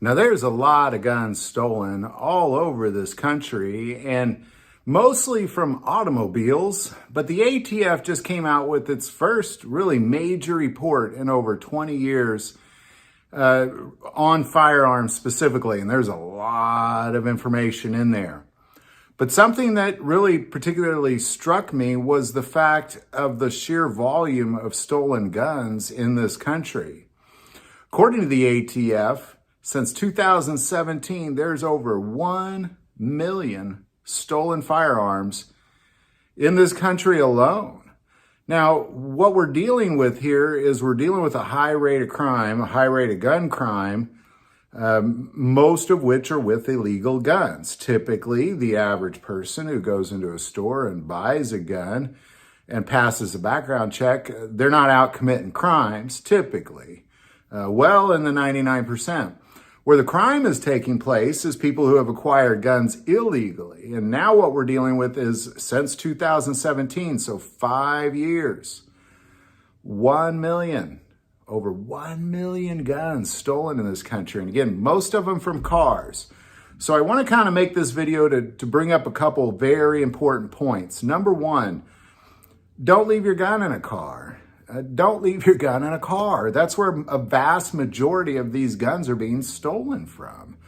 Now, there's a lot of guns stolen all over this country, and mostly from automobiles, but the ATF just came out with its first really major report in over 20 years on firearms specifically, and there's a lot of information in there. But something that really particularly struck me was the fact of the sheer volume of stolen guns in this country. According to the ATF, since 2017, there's over 1 million stolen firearms in this country alone. Now, what we're dealing with here is we're dealing with a high rate of crime, a high rate of gun crime, most of which are with illegal guns. Typically, the average person who goes into a store and buys a gun and passes a background check, they're not out committing crimes, typically. Well in the 99%. Where the crime is taking place is people who have acquired guns illegally. And now what we're dealing with is since 2017, so 5 years, 1 million, over 1 million guns stolen in this country. And again, most of them from cars. So I want to kind of make this video to bring up a couple very important points. Number one, don't leave your gun in a car. Don't leave your gun in a car. That's where a vast majority of these guns are being stolen from.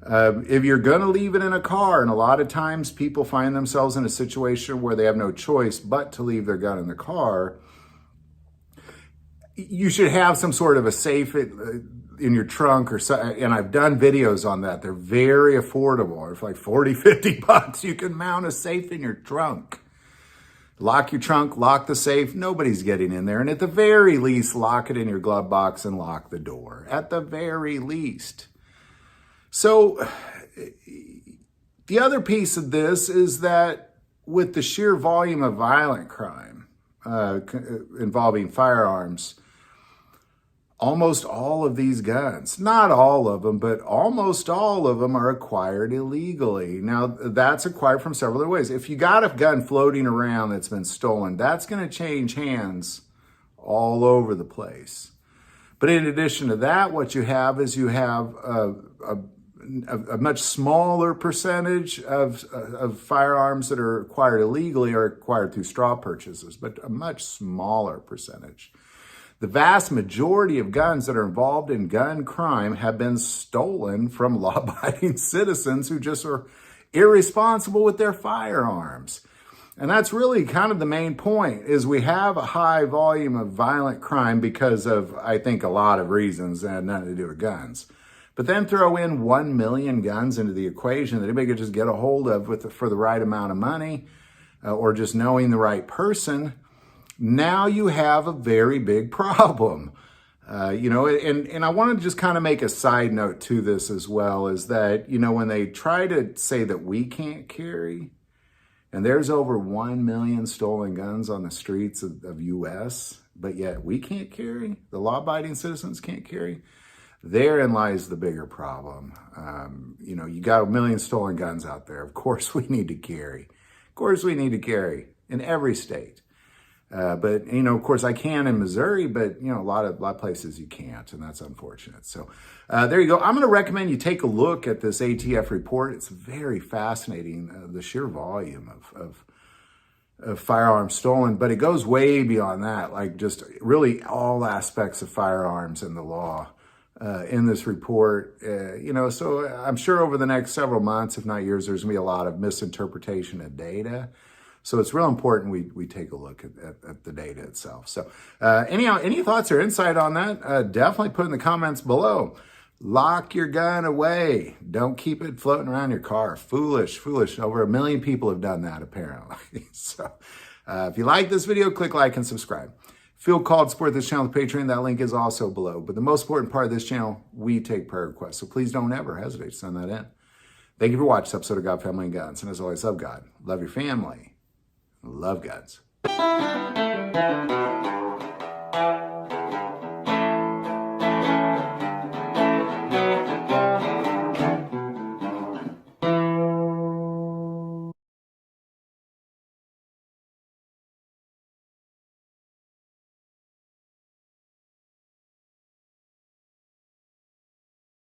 If you're going to leave it in a car, and a lot of times people find themselves in a situation where they have no choice but to leave their gun in the car, you should have some sort of a safe in your trunk or so. And I've done videos on that. They're very affordable. For like 40, 50 bucks, you can mount a safe in your trunk. Lock your trunk, lock the safe, nobody's getting in there. And at the very least, lock it in your glove box and lock the door. At the very least. So the other piece of this is that with the sheer volume of violent crime involving firearms, almost all of these guns, not all of them, but almost all of them are acquired illegally. Now, that's acquired from several other ways. If you got a gun floating around that's been stolen, that's going to change hands all over the place. But in addition to that, what you have is you have a much smaller percentage of firearms that are acquired illegally are acquired through straw purchases, but a much smaller percentage. The vast majority of guns that are involved in gun crime have been stolen from law-abiding citizens who just are irresponsible with their firearms. And that's really kind of the main point, is we have a high volume of violent crime because of, I think, a lot of reasons that have nothing to do with guns. But then throw in 1 million guns into the equation that anybody could just get a hold of for the right amount of money or just knowing the right person. Now you have a very big problem. And I want to just kind of make a side note to this as well, is that, when they try to say that we can't carry, and there's over 1 million stolen guns on the streets of U.S., but yet we can't carry, the law-abiding citizens can't carry, therein lies the bigger problem. You got 1 million stolen guns out there. Of course we need to carry. Of course we need to carry in every state. But, of course, I can in Missouri, but, a lot of places you can't, and that's unfortunate. So there you go. I'm going to recommend you take a look at this ATF report. It's very fascinating, the sheer volume of firearms stolen, but it goes way beyond that, like just really all aspects of firearms and the law in this report. So I'm sure over the next several months, if not years, there's going to be a lot of misinterpretation of data. So it's real important we take a look at the data itself. So anyhow, any thoughts or insight on that, definitely put in the comments below. Lock your gun away. Don't keep it floating around your car. Foolish. Over 1 million people have done that, apparently. So if you like this video, click like and subscribe. Feel called to support this channel with Patreon. That link is also below. But the most important part of this channel, we take prayer requests. So please don't ever hesitate to send that in. Thank you for watching this episode of God, Family, and Guns. And as always, love God, love your family, love guns.